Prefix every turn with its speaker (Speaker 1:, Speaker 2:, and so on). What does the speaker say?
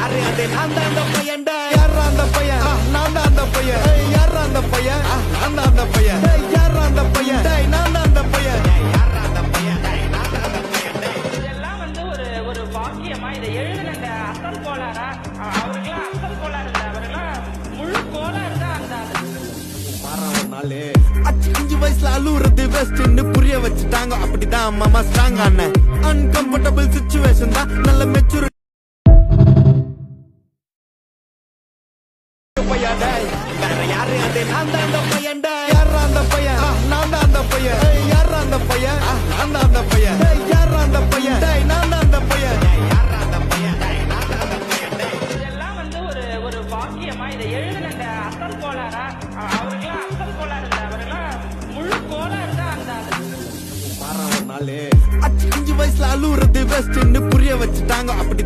Speaker 1: யாரு அது நான் தான் அந்த பையன்டா யாரா அந்த பையன் நான் தான் அந்த பையன் யாரா அந்த பையன் நான் தான் அந்த பையன் யாரா அந்த பையன் நான் தான் அந்த பையன் யாரா அந்த பையன் நான் தான் அந்த பையன்
Speaker 2: இதெல்லாம் வந்து ஒரு வாக்கியமா இதை எழுதுன அசல் கோளாரா அவருக்கெல்லாம் அசல் கோளாறு இல்லை அவரெல்லாம் முழு கோளாறு தான் அந்த
Speaker 1: அஞ்சு வயசுல அழுவுறது பெஸ்ட்னு புரிய வச்சுட்டாங்க அப்படிதான் மாமா ஸ்ட்ராங் ஆன அன்கம்ஃபர்டபுள் சிச்சுவேஷன் தான் நல்ல மெச்சூரிட்டி வேற யாரு அது நான் தான் அந்த பையன்டா யாரா அந்த பையன் நான் தான் அந்த பையன் யாரா அந்த பையன் நான் தான் அந்த பையன் யாரா அந்த பையன் நான் தான் அந்த பையன் யாரா அந்த பையன் நான் தான் அந்த பையன்
Speaker 2: இதெல்லாம் வந்து ஒரு வாக்கியமா இதை எழுதுன அசல் கோளாரா அவருக்கெல்லாம் அசல் கோளாறு இல்லை அவரெல்லாம் முழு கோளாறு தான் அந்த
Speaker 1: அஞ்சு வயசுல அழுவுறது பெஸ்ட்னு புரிய வச்சுட்டாங்க அப்படிதான்